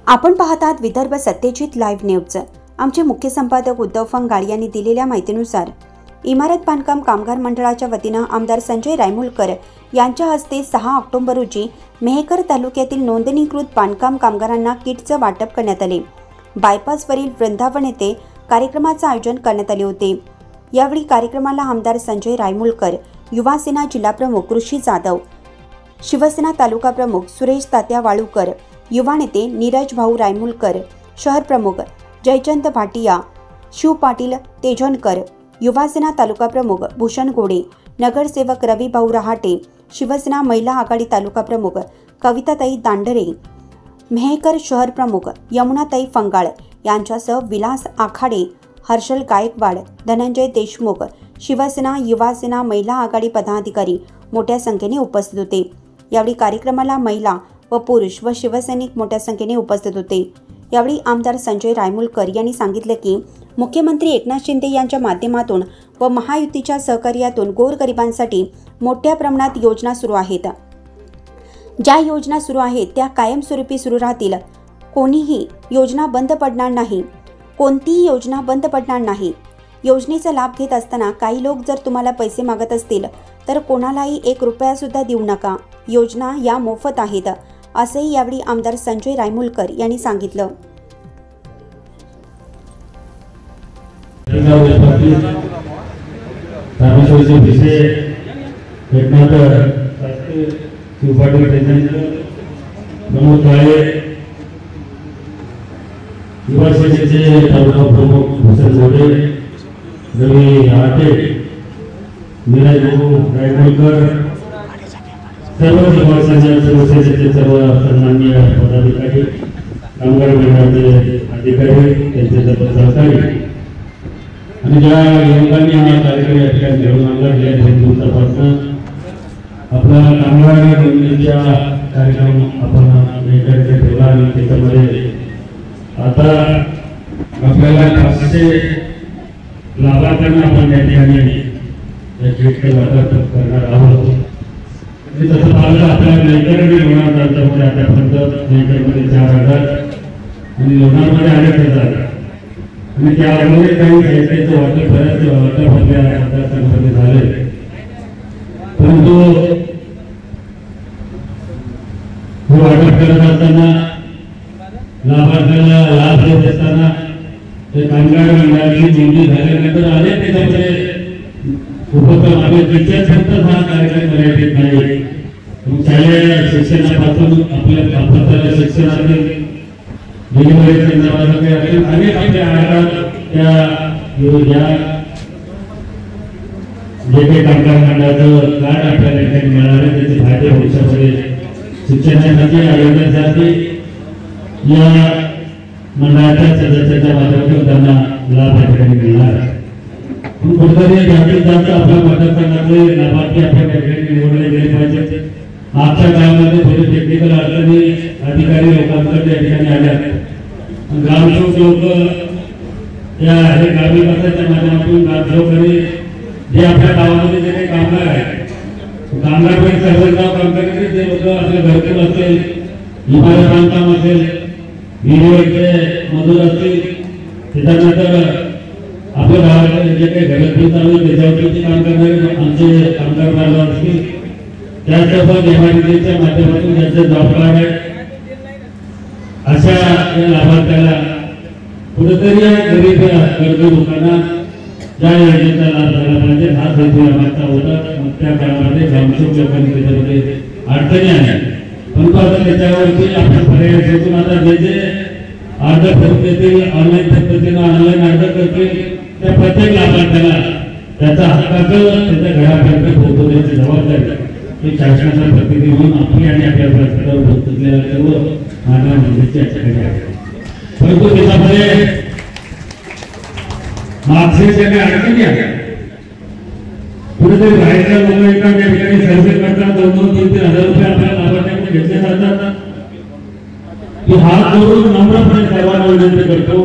आपण पाहतात Vidarbha Satyajit live news. आमचे मुख्य संपादक उद्धव फंगाळ यांनी दिलेल्या माहितीनुसार इमारत बांधकाम कामगार मंडळाच्या वतीने आमदार संजय रायमुलकर यांच्या हस्ते 6 ऑक्टोबर रोजी मेहकर तालुक्यातील नोंदणीकृत बांधकाम कामगारांना किटचे वाटप करण्यात आले। बायपासवरील वृंदावन येथे कार्यक्रमाचे आयोजन करण्यात आले होते। यावेळी कार्यक्रमाला आमदार संजय रायमुलकर, युवा सेना जिल्हा प्रमुख कृषी जाधव, शिवसेना तालुका प्रमुख सुरेश तात्या वाळूकर, युवा नेते नीरज भाऊ रायमुलकर, शहर प्रमुख जयचंद भाटिया, शिव पाटील तेजनकर, युवा सेना तालुका प्रमुख भूषण गोडे, नगरसेवक रवी भाऊ रहाटे, शिवसेना महिला आघाडी तालुका प्रमुख कविताताई दांडरे, मेहकर शहर प्रमुख यमुनाताई फंगाळ यांच्यासह विलास आखाडे, हर्षल गायकवाड, धनंजय देशमुख, शिवसेना युवा सेना महिला आघाडी पदाधिकारी मोठ्या संख्येने उपस्थित होते। यावेळी कार्यक्रमाला महिला व पुरुष व शिवसैनिक मोठ्या संख्येने उपस्थित होते। यावेळी आमदार संजय रायमुलकर यांनी सांगितले की मुख्यमंत्री एकनाथ शिंदे यांच्या माध्यमातून व महायुतीच्या सहकार्यातून गोरगरिबांसाठी मोठ्या प्रमाणात योजना सुरू आहेत। ज्या योजना सुरू आहेत त्या कायमस्वरूपी सुरू राहतील। कोणीही योजना बंद पडणार नाही, कोणतीही योजना बंद पडणार नाही। योजनेचा लाभ घेत असताना काही लोक जर तुम्हाला पैसे मागत असतील तर कोणालाही 1 रुपया सुद्धा देऊ नका। योजना या मोफत आहेत, असेही यावेळी आमदार संजय रायमुलकर यांनी सांगितलं। युवा सेनेचे तालुका प्रमुख भूषण गोडे, रवी रहाटे, नीरज भाऊ रायमुलकर, सर्व युवा सेनेचे सर्व सन्माननीय पदाधिकारी, कामगार मंडळाचे अधिकारी, त्यांचे सर्व सहकारी आणि ज्या युवकांनी हा कार्यक्रम या ठिकाणी घेऊन आणला गेल्या 2 दिवसापासून आपला कामगार मंडळाचा कार्यक्रम आपण एकत्रित ठेवला आणि त्याच्यामध्ये आता आपल्याला 500 लाभार्थ्यांना आपण या ठिकाणी किटचे वाटप करणार आहोत। तसं पाहिलं आपल्या मेहकरमध्ये लोणार तालुक्यामध्ये आतापर्यंत मेहकरमध्ये 4000 आणि लोणारमध्ये 8000 आणि त्यामध्ये काही साहित्याचं वाटप आपल्या मतदारसंघामध्ये झाले, परंतु हे वाटप करत असताना लाभार्थ्याला लाभ देत असताना ते कामगार मंडळाची नोंदणी झाल्यानंतर अनेक त्याच्यामध्ये उपक्रम आपल्या किटच्या फक्त हा कार्यक्रम मर्यादित नाही। शालेय शिक्षणापासून आपल्या आपल्याला शिक्षणातील डिलिव्हरी संदर्भात अनेक आपल्या आधारात त्या योजना जे काही कामगार मंडळाचं कार्ड आपल्याला ठिकाणी मिळणार आहे त्याचे फायदे भविष्यामध्ये शिक्षणासाठी आयोजनासाठी या मंडळाच्या सदस्याच्या माध्यमातून त्यांना लाभ या ठिकाणी मिळणार आहे। कुठेतरी जास्तीत जास्त आपल्या मतदारसंघातले लाभार्थी आपल्या ठिकाणी निवडले गेले पाहिजे। आजच्या काळामध्ये थोडे टेक्निकल अडचणी अधिकारी लोकांकडे या ठिकाणी आल्या, ग्रामसेवक लोक या हे ग्रामविकासाच्या माध्यमातून ग्रामसेवकांनी जे आपल्या गावामध्ये जे काही कामगार आहेत कामगारपैकी सर्वगाव काम करणारे जे लोक आपल्या घरकुल असेल, इमारत बांधकाम असेल, विहिरीवरचे मजूर असतील, त्याच्यानंतर आपल्या गावात जे काही घरकुल चालू त्याच्यावरती काम करणारे आमचे कामगार बांधव असतील, त्यासोबत इमारतीच्या माध्यमातून ज्यांचे जॉब कार्ड आहे अशा या लाभार्थ्याला कुठेतरी गरीब गरजू लोकांना ज्या योजनेचा लाभ झाला पाहिजे हा हेतू आमचा होता। मग त्या काळामध्ये ग्रामसेवक लोकांनी त्याच्यामध्ये अडचणी आल्या, परंतु आता त्याच्यावरती आपण पर्याय शोधून आता जे अर्ज पद्धतीने ऑनलाईन पद्धतीने ऑनलाईन अर्ज करतील त्या प्रत्येक लाभार्थ्याला त्याचा हक्काचं त्याच्या घरापर्यंत पोहोचवण्याची जबाबदारी ही शासनाच्या प्रतिनिधी म्हणून आपली आणि आपल्या प्रस्तावावर पोहोचलेल्या सर्व मानव मंडळीची याच्याकडे आहे। परंतु त्याच्यामध्ये मागच्या अडचणी आल्या, कुठेतरी बाहेरच्या लोक एका ठिकाणी सर्वे करतात 2-3 हजार रुपये आपल्या लाभार्थ्यांकडे घेतले जातात। की हात जोडून नम्रपणे सर्वांना विनंती करतो,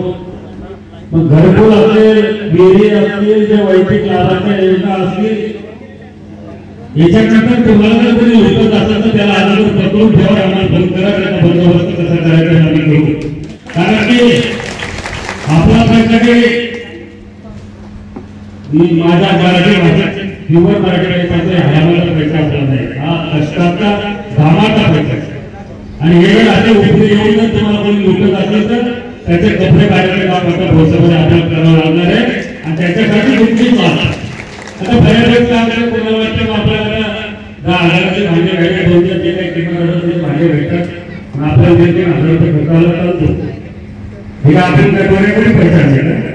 मग घरकुल असेल, विहिरी असतील, जे वैयक्तिक लाभाच्या योजना असतील, याच्यानंतर तुम्हाला जर कोणी उठत असेल तर त्याला अगोदर पकडून ठेवा, आम्हाला बंद करा, त्याचा बंदोबस्त कसा करायचा आम्ही करू। की आपला प्रश्न मी माझ्या मराठी भाषेत प्युअर मराठी भाषेत हयामाला पैसा आपला नाही, हा कष्टाचा घामाचा पैसा आणि हे जर असे उपयोग येऊन तुम्हाला कोणी लुटत असेल तर त्याचे कपडे काढायचे काम आता भविष्यामध्ये आपल्याला करावं लागणार आहे आणि त्याच्यासाठी तुमची माल आता बऱ्याच काम कोणाला वाटतं आपल्याला 10,000चे भांडे घ्यायचे, 2 जे काही किंमत भांडे भेटतात आपल्याला 3,000 रुपये खर्चाला चालतो हे आपण कोणी पैसा नाही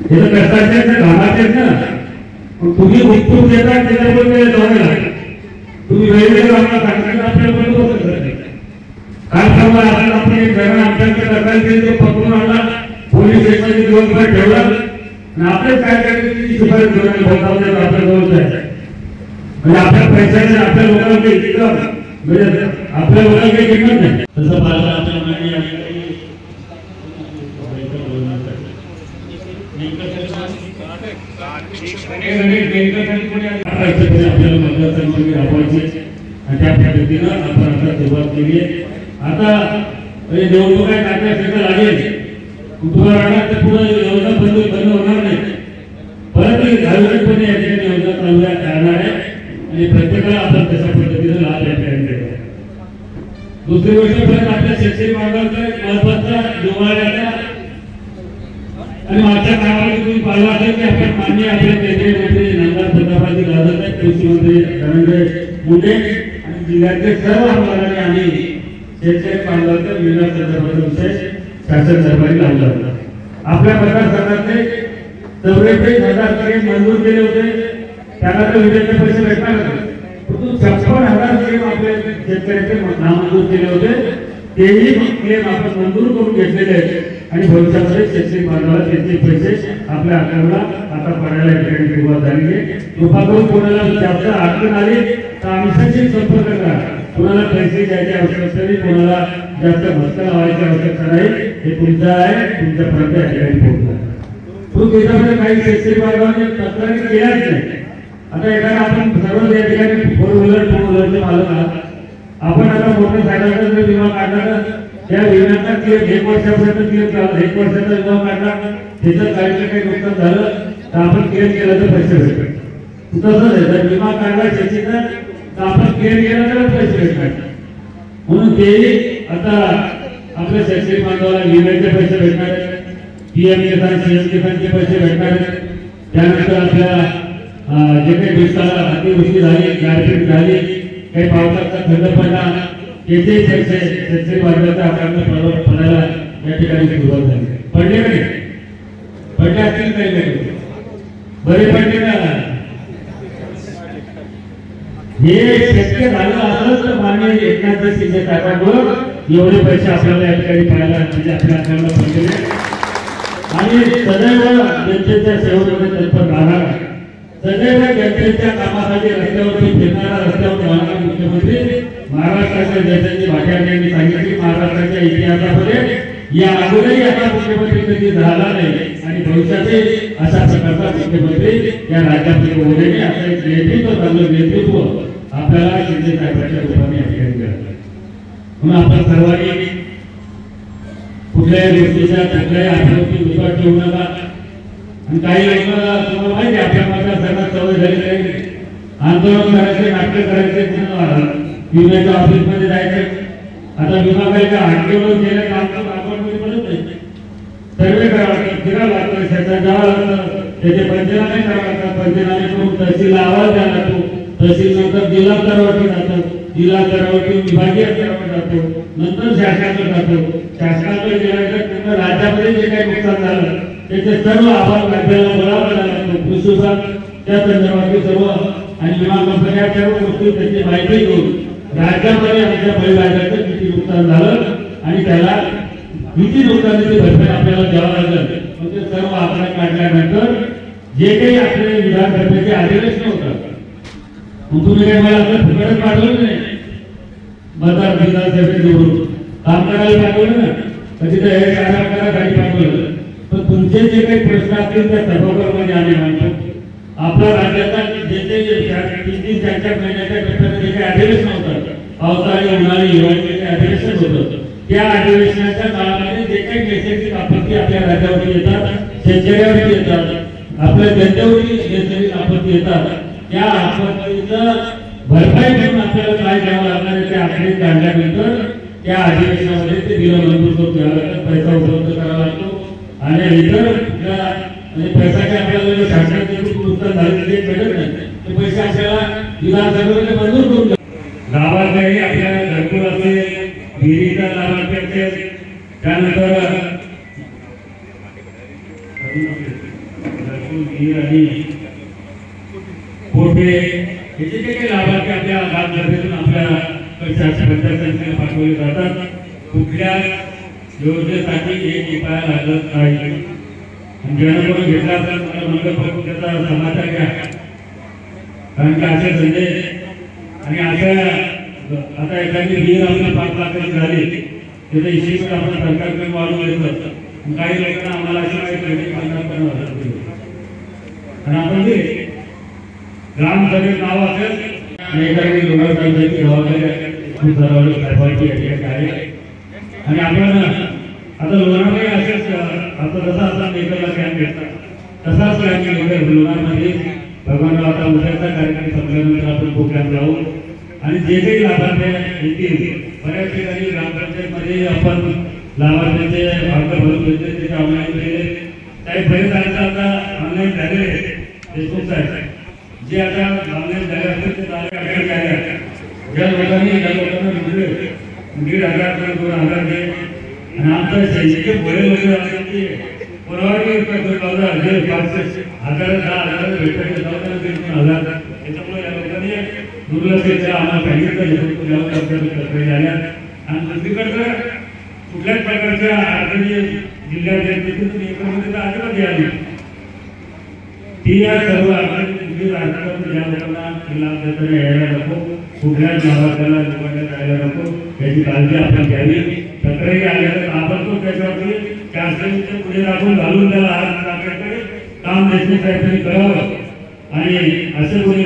हे तर कष्टाचे घामाचे ना तुम्ही उत्तूर देता त्याच्यामुळे तुम्ही वेगवेगळ्या सांगितलं आपल्याला बरोबर नाही काल परवा आपण एक जण आमच्याकडे तक्रार केली तो पकडून आणला पोलीस स्टेशनमध्ये दिवसभर ठेवला आणि आपल्याच काय करायची शिफारस करून बोलता आपल्या जवळ जायचं म्हणजे आपल्या पैशाने आपल्या लोकांना काही किंमत म्हणजे आपल्या लोकांना काही किंमत नाही तसं पाहिलं आपल्याला आपल्याला मतदारसंघाची राबवायची आणि त्या पद्धतीनं आपण आता सुरुवात केली आहे. आता निवडणुका टाकण्यासाठी लागेल तुम्हाला पुढे योजना बंद होणार नाही परत घालूनपणे या ठिकाणी योजना चालू राहणार आहे आणि प्रत्येकाला आपण तशा पद्धतीनं लाभ द्यायचा. दुसरी गोष्ट परत आपल्या शैक्षणिक मार्गाचा महत्वाचा दिवाळ्याचा आणि मागच्या काळामध्ये तुम्ही पाहिलं असेल की आपण माननीय आपले केंद्रीय मंत्री नामदार प्रतापरावजी दादा कृषी मंत्री धनंजय मुंडे आणि जिल्ह्यातले सर्व आमदारांनी आणि शैक्षणिक मार्गाचा विकास संदर्भाचा विषय शासन दरबारी लावला होता. आपल्या मतदारसंघातले 44,000 मंजूर केले होते त्यांना तर विजेचे पैसे भेटणार होते परंतु 56,000 आपल्या शेतकऱ्याचे नामंजूर केले होते तेही क्लेम आपण मंजूर करून घेतलेले आहेत आणि भविष्यामध्ये शैक्षणिक मार्गाला त्याचे पैसे आपल्या अकाउंटला आता पडायला सुरुवात झाली आहे. कृपा करून कोणाला जास्त अडचण आली तर आमच्याशी संपर्क करा. कोणाला पैसे द्यायची आवश्यकता नाही, कोणाला जास्त भटका लावायची आवश्यकता नाही. हे तुमचं आहे, तुमच्यापर्यंत या ठिकाणी पोहोचणार. तो त्याच्यामध्ये काही शैक्षणिक मार्गाने तक्रारी केल्याच नाही. आता एखादा आपण सर्व या ठिकाणी 4 व्हीलर 2 व्हीलरचे मालक आहात. आपण आता मोटरसायकलचा जर विमा काढला त्या विम्याचा क्लेम 1 वर्षापर्यंत क्लेम झाला, 1 वर्षाचा विमा काढला त्याचं काही नुकसान झालं तर आपण क्लेम केला तर पैसे भेटतात. तसंच आहे जर विमा काढला शेतीचा तर आपण क्लेम केला तर पैसे भेटतात. म्हणून तेही आता आपल्या शैक्षणिक बांधवाला विम्याचे पैसे भेटणार आहेत, PM किसान CM किसानचे पैसे भेटणार आहेत. त्यानंतर आपल्या जे काही दुष्काळ अतिवृष्टी झाली, गारपीट झाली, काही पावसाचा खंड पडला त्याचे पैसे शैक्षणिक बांधवाच्या अकाउंटला पडायला या ठिकाणी सुरुवात झाली. पडले नाही पडले असतील काही नाही बरे पडले ना. हे शक्य झालं असलं तर माननीय एकनाथ शिंदे साहेबांवर एवढे पैसे आपल्याला या ठिकाणी पडायला म्हणजे आपल्या अकाउंटला पडले आणि सदैव जनतेच्या सेवेमध्ये तत्पर राहणार, सदैव जनतेच्या कामासाठी रस्त्यावरती फिरणारा, रस्त्यावर राहणारा मुख्यमंत्री महाराष्ट्राच्या जनतेची भाषांनी सांगितली. महाराष्ट्राच्या इतिहासामध्ये या अगोदरही असा मुख्यमंत्री कधी झाला नाही आणि भविष्यातही अशा प्रकारचा मुख्यमंत्री या राज्यामध्ये होऊ नये असं एक नेतृत्व, चांगलं नेतृत्व आपल्याला शिंदे साहेबांच्या रूपाने या ठिकाणी करायचं. म्हणून आपण सर्वांनी कुठल्याही गोष्टीच्या कुठल्याही आठवणी विश्वास ठेवू नका. आणि काही लोक तुम्हाला माहिती आपल्या मतदारसंघात सवय झालेली आहे आंदोलन करायचे, नाटक करायचे, विम्याच्या ऑफिसमध्ये जायचं. आता विमा काही का हटकेवर गेल्या काम अकाउंटमध्ये पडत नाही, सर्वे करावं लागतं, फिरावं लागतं, शेतात जावं लागतं, त्याचे पंचनामे करावं लागतात, पंचनामे करून तहसीलला अहवाल द्यावा लागतो, तहसील नंतर जिल्हा स्तरावरती जातं, जिल्हा स्तरावरती विभागीय स्तरावर जातो, नंतर शासनाकडे जातो, शासनाकडे गेल्यानंतर राज्यामध्ये जे काही नुकसान झालं त्याचे सर्व अहवाल राज्याला बोलावा लागतो. कृषी विभाग त्या संदर्भातील सर्व आणि विमा कंपन्या सर्व गोष्टी त्याची माहिती घेऊन राज्यामध्ये आमच्या परिवाराचं किती नुकसान झालं आणि त्याला किती नुकसानीची भरपाई आपल्याला द्यावं लागेल म्हणजे सर्व आकडा काढल्यानंतर जे काही आपले विधानसभेचे अधिवेशन होतात तुम्ही काही मला असं फुकटच पाठवलं नाही. मतदार विधानसभेत निवडून काम करायला पाठवलं ना, कधी तर हे कार्यक्रमासाठी पाठवलं, पण तुमचे जे काही प्रश्न असतील त्या सभागृहामध्ये आम्ही मांडतो. आपल्या राज्याचा जे 3-4 महिन्याच्या टप्प्यात जे काही अधिवेशन होतात, पावसाळी, उन्हाळी, हिवाळी जे काही अधिवेशन होतं त्या अधिवेशनाच्या काळामध्ये जे जे काही नैसर्गिक आपत्ती आपल्या राज्यावरती येतात, शेतकऱ्यावरती येतात, आपल्या जनतेवरती नैसर्गिक आपत्ती येतात, त्या आपत्तीचं भरपाई म्हणून आपल्याला काय द्यावं लागणार आहे ते आकडे काढल्यानंतर त्या अधिवेशनामध्ये ते बिल मंजूर करून घ्यावं लागतं, पैसा उपलब्ध करावा लागतो. आणि इतर म्हणजे पैसा काय आपल्याला शासनाचे नुकसान झालेले भेटत नाही, ते पैसे आपल्याला विधानसभेमध्ये मंजूर करून गावातही आपल्याला घरकुल असेल, विहिरीचा लाभार्थी असेल, त्यानंतर घरकुल, विहीर आणि कोठे हे जे काही लाभार्थी आपल्या ग्रामसभेतून आपल्या पंचायत पाठवले जातात, कुठल्या योजनेसाठी एक रुपया लागत नाही. जेणेकरून घेतला तर मला मंगळपूर त्याचा समाचार घ्या, कारण की असे धंदे आणि असं आता एखादी विहीर आपल्या 5 लाखाची झाली त्याचं हिशेब आपण सरकारकडे वाढवून येतं. काही लोकांना आम्हाला अशी माहिती 50-50,000 आणि आपण जे ग्रामसभेत नाव असेल एखादी लोकांची जबाबदारी आहे. आणि आपण आता लोणारही असेच आता जसा आता मेकरला कॅम्प घेतला तसाच कॅम्प लोणारमध्ये भगवान आता उद्याचा कार्यक्रम संपल्यानंतर आपण तो कॅम्प लावू. आणि जे काही लाभार्थी येतील बऱ्याच ठिकाणी ग्रामपंचायतमध्ये आपण लाभार्थ्यांचे अर्ज भरून घेतले, त्याचे ऑनलाईन केले. काही बरेच आता ऑनलाईन झालेले देशमुख साहेब जे आता ऑनलाईन झाले असतील ते ज्या लोकांना मिळले 1,500 2,000 दे. आणि आमचा जे बरे लोक असतात ते परवानगी हजार 10,000 भेटतात, त्याच्यामुळे या लोकांनी दुर्लक्ष आम्हाला सांगितलं झाल्या. आणि दुसरीकडं कुठल्याच प्रकारच्या अडचणी जिल्ह्यात अजिबात आली ती या सर्व अडचणी या लोकांना लाभ देताना यायला नको, कुठल्याच लाभार्थ्याला निवडण्यात यायला नको, याची काळजी आपण घ्यावी. तक्रारी आल्या तर आपण तो त्याच्यावरती शासनाच्या पुढे राखून घालून त्याला हात टाकण्याकडे काम देशमुख काहीतरी करावं. आणि असं कोणी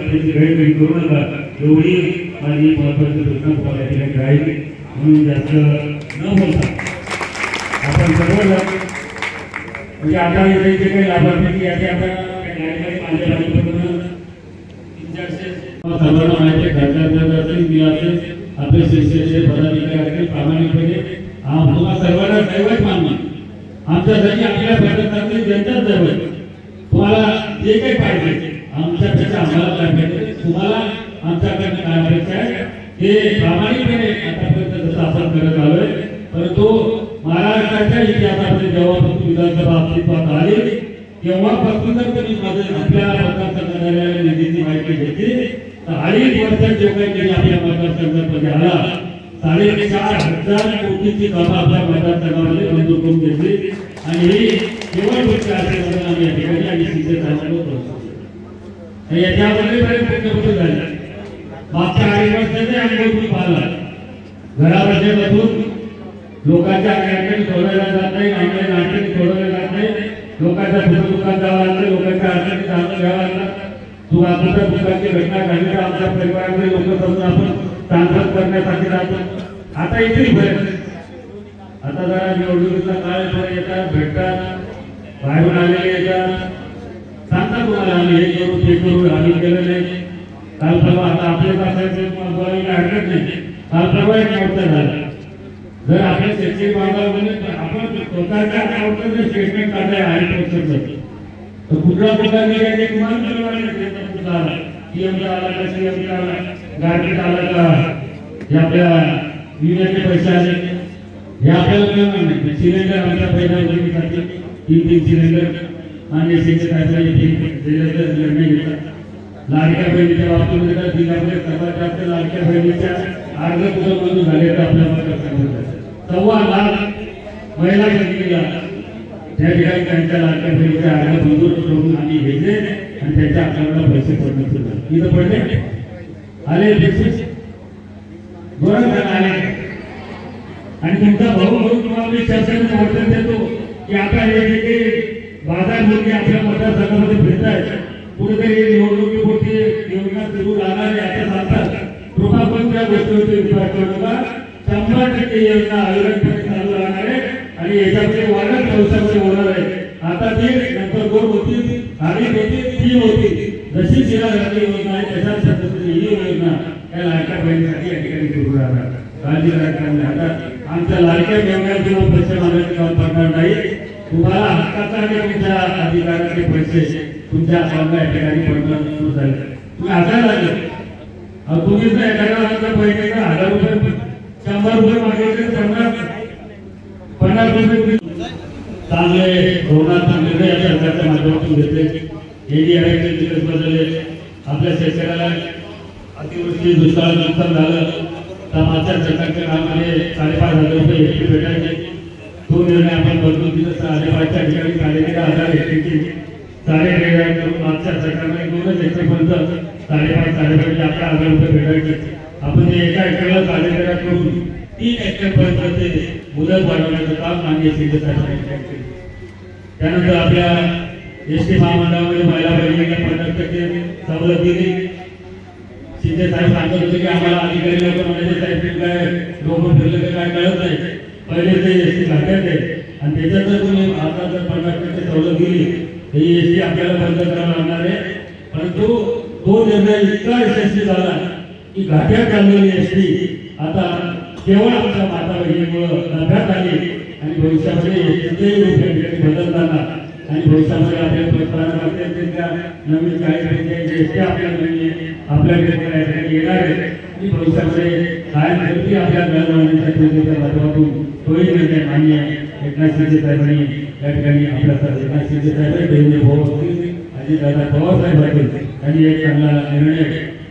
त्याची गैरसोय करू नका, एवढी माझी महत्वाची सूचना तुम्हाला ठिकाणी राहील. म्हणून जास्त न बोलता आपण सर्व म्हणजे आता इथे जे काही लाभार्थी याचे आपण सर्वांना माहिती आहे, आपले शिक्षणाचे पदाधिकारी असतील प्रामाणिकपणे तुम्हाला सर्वांना दैवत मानणं आमच्यासाठी आपल्या प्रजातांत्रिक जनताच दैवत. तुम्हाला जे काही पाहिजे आमच्यापेक्षा आम्हाला काय पाहिजे, तुम्हाला आमच्याकडे काय अपेक्षा आहे हे प्रामाणिकपणे आतापर्यंत जसं आपण करत आलोय. परंतु महाराष्ट्राच्या इतिहासामध्ये जेव्हापासून विधानसभा अस्तित्वात आली तेव्हापासून जर तुम्ही आपल्या मतदारसंघाला निधीची माहिती घेतली तर 2.5 वर्षात जो काही निधी आपल्या मतदारसंघामध्ये आला 4,500 कोटीची कामं आपल्या मतदारसंघामध्ये मंजूर करून घेतली. आणि ही केवळ गोष्ट आशीर्वाद आम्ही या ठिकाणी आणि सिद्ध याच्यामध्ये बरेच झाले. मागच्या 2.5 वर्षाचे अनुभव तुम्ही पाहिला, घरामध्ये बसून लोकांच्या अडचणी सोडवल्या जात नाही, ऑनलाईन अडचणी सोडवल्या जात नाही, लोकांच्या सुखदुःखात जावं लागतं, लोकांच्या अडचणी जाणून घ्यावं लागतं. तुझ्या दुःखाची घटना घडली तर आमच्या परिवारातले लोक समजून आपण ट्रान्सफर करण्यासाठी जातो. आता इथे फरक, आता जरा निवडणुकीचा काळ येतात, भेटतात, बाहेरून आलेले येतात, सांगतात तुम्हाला आम्ही हे करू ते करू, आम्ही केलं नाही. काल परवा आता आपल्या तासायचं बोलायला हरकत नाही, काल परवा एक मोर्चा झाला. जर आपल्या शैक्षणिक भागामध्ये आपण स्वतःच्या अकाउंटमध्ये स्टेटमेंट काढलंय आहे तर कुठला प्रकार निघायचे तुम्हाला आला सीएमचा आला का सीएमचा आला, गार्मेंट आला का, हे आपल्या विम्याचे पैसे आले हे आपल्याला मिळणार नाही. सिलेंडर आमच्या पहिल्या योजनेसाठी 3 सिलेंडर आणि सिलेंडर निर्णय घेतात. लाडक्या बहिणीच्या बाबतीमध्ये तर जिल्ह्यामध्ये सर्वात जास्त लाडक्या बहिणीच्या अर्ज कुठं मंजूर झाले तर आपल्या मतदारसंघात 1.25 लाख महिला बहिणीला त्या ठिकाणी त्यांच्या लाडक्या बहिणीच्या अर्ज मंजूर करून आम्ही घेतले आणि त्यांच्या अकाउंटला पैसे पडणं सुरू झाले. इथं पडले आले बरोबर आले. आणि तुमचा भाऊ म्हणून तुम्हाला मी चर्चेने वर्तन देतो की आता हे जे काही बाजार मुलगी आपल्या मतदारसंघामध्ये फिरत आहेत, कुठेतरी निवडणुकीपुरती योजना सुरू राहणार आहे आता सांगतात. कृपा पण त्या गोष्टीवरती विश्वास ठेवू नका. 100% योजना आयोजनपणे चालू भविष्यामध्ये होणार आहे. आता ती नंतर 2 होती, 2.5 होती, 3 होती. जशी जिल्हा योजना आहे त्याच्याच पद्धतीने ही योजना या लाडक्या बहिणीसाठी या ठिकाणी सुरू राहणार. काळजी करायला आता आमच्या लाडक्या बहिणीला किंवा पैसे मागायचे काम करणार नाही. तुम्हाला हक्काचा आणि तुमच्या अधिकाराचे पैसे तुमच्या अकाउंटला या ठिकाणी पडणं सुरू झाले. तुम्ही हसायला लागले. तुम्ही जर एखाद्या माणसाच्या बहिणीला 1000 रुपये 100 रुपये मागितले 50 रुपये चांगले धोरणात्मक निर्णय या सरकारच्या माध्यमातून घेतले. एडीआरएफचे दिवस बदलले. आपल्या शेतकऱ्याला अतिवृष्टी दुष्काळ नुकसान झालं तर मागच्या सरकारच्या काळामध्ये 5,500 रुपये हेक्टरी भेटायचे. तो निर्णय आपण बदलून दिला. 5,500च्या ठिकाणी 13,500 हेक्टरची 13,500 करून मागच्या सरकारने 2 हेक्टरपर्यंत 5,500 11,000 रुपये भेटायचे. आपण ते एका हेक्टरला 13,500 करून 3 हेक्टरपर्यंत ते मुदत वाढवण्याचं काम माननीय शिंदे साहेबांनी केलं. त्यानंतर आपल्या एसटी महामंडळामध्ये महिला बहिणींना 50% सवलत दिली. शिंदे साहेब सांगत होते की आम्हाला अधिकारी लोक म्हणायचे साहेब काय डोकं फिरलं तर काय कळत नाही. पहिले ते एसटी घाट्यात आहे आणि त्याच्यात जर तुम्ही आता जर 50% सवलत दिली तर ही एसटी आपल्याला बंद करावं लागणार आहे. परंतु तो निर्णय इतका यशस्वी झाला की घाट्यात चाललेली एसटी आता केवळ आमच्या माता बहिणीमुळे नफ्यात आली आणि भविष्यामध्ये एसटीचे रूप बदलताना आणि भविष्यामध्ये आपल्या परंपरा नवीन काही एसटी आपल्याकडे येणार आहे आणि भविष्यामध्ये कायमस्वरूपी आपल्या गळवण्याच्या माध्यमातून तोही निर्णय मान्य एकनाथ शिंदे साहेबांनी या ठिकाणी आपल्या एकनाथ शिंदे साहेब देवेंद्र भाऊ असतील आणि दादा पवार साहेब असतील त्यांनी एक चांगला निर्णय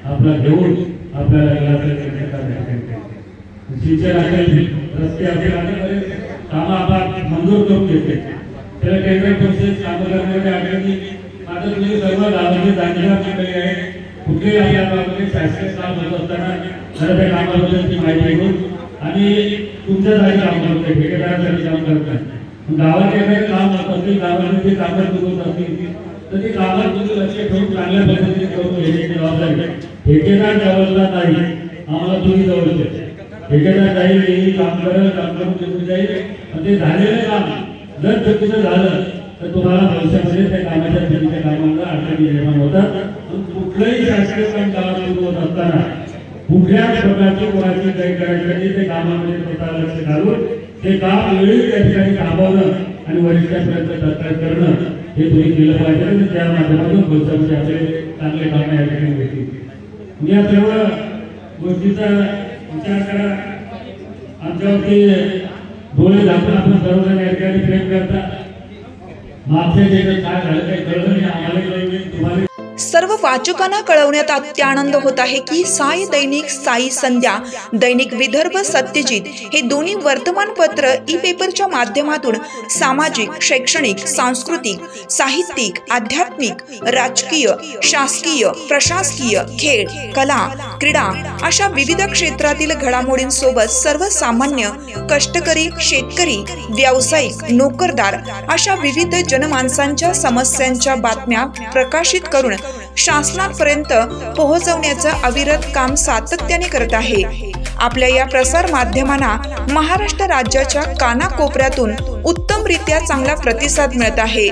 आपला घेऊन आपल्याला सिंचन असेल रस्ते असेल आणि कामं आपण मंजूर करून घेतले. त्याला टेंडर प्रोसेस कामं करण्याच्या अडचणी मात्र तुम्ही सर्व गावामध्ये जाणीव केलेली आहे. कुठेही आपल्या गावामध्ये शासकीय काम होत असताना खरं त्या कामाबद्दलची माहिती घेऊन आणि तुमच्या जागी काम करतोय ठेकेदारासाठी काम करताय. गावात एखादं काम होत असतील गावामध्ये ते कामं सुरू होत असतील तर ते कामात तुम्ही लक्ष ठेवून चांगल्या पद्धतीने करून घेण्याची जबाबदारी ठेकेदार जवळला नाही. आम्हाला तुम्ही जवळचे ठेकेदार जाईल येईल काम करेल काम करून देऊन जाईल आणि ते झालेलं काम जर चुकीचं झालं तर तुम्हाला भविष्यामध्ये त्या कामाच्या चुकीच्या कामाला अडचणी निर्माण होतात. कुठलंही शासकीय काम गावात सुरू होत असताना कुठल्या प्रकारची कोणाची काही करायची ते कामामध्ये स्वतः लक्ष घालून ते काम वेळी त्या ठिकाणी थांबवणं आणि वरिष्ठांपर्यंत तक्रार करणं हे तुम्ही केलं पाहिजे आणि त्या माध्यमातून भविष्यामध्ये आपले चांगले काम या ठिकाणी होतील. या सर्व गोष्टीचा विचार करा. आमच्यावरती डोळे झाकून आपण सर्वजण या ठिकाणी प्रेम करता. मागच्या जे काय झालं काही कळलं नाही आम्हाला तुम्हाला. सर्व वाचकांना कळवण्यात अत्यानंद होत आहे की साई दैनिक, साई संध्या, दैनिक विदर्भ सत्यजित हे दोन्ही वर्तमानपत्र ई पेपरच्या माध्यमातून सामाजिक, शैक्षणिक, सांस्कृतिक, साहित्यिक, आध्यात्मिक, राजकीय, शासकीय, प्रशासकीय, खेळ, कला, क्रीडा अशा विविध क्षेत्रातील घडामोडींसोबत सर्वसामान्य, कष्टकरी, शेतकरी, व्यावसायिक, नोकरदार अशा विविध जनमानसांच्या समस्यांच्या बातम्या प्रकाशित करून शासनापर्यंत पोहोचवण्याचं अविरत काम सातत्याने करत आहे. आपल्या या प्रसार माध्यमांना महाराष्ट्र राज्याच्या कानाकोपऱ्यातून उत्तमरित्या चांगला प्रतिसाद मिळत आहे.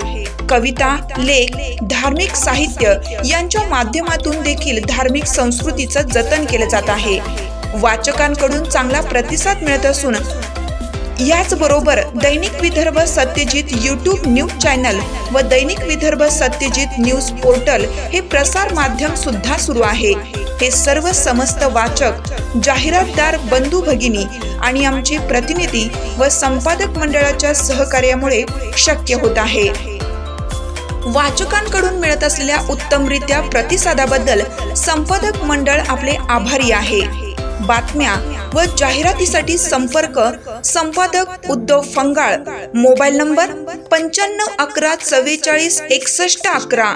कविता, लेख, धार्मिक साहित्य यांच्या माध्यमातून देखील धार्मिक संस्कृतीचं जतन केलं जात आहे. वाचकांकडून चांगला प्रतिसाद मिळत असून याचबरोबर दैनिक Vidarbha Satyajit YouTube news channel व दैनिक विदर्भ सत्यजित न्यूज पोर्टल हे प्रसार माध्यम सुद्धा सुरू आहे. हे सर्व समस्त वाचक, जाहिरातदार, बंधू भगिनी आणि आमचे प्रतिनिधी व संपादक मंडळाच्या सहकार्यामुळे शक्य होत आहे. वाचकांकडून मिळत असलेल्या उत्तमरित्या प्रतिसादाबद्दल संपादक मंडळ आपले आभारी आहे. बातम्या व जाहिरातीसाठी संपर्क संपादक उद्धव फंगाळ, मोबाईल नंबर 95 11 44 61 11.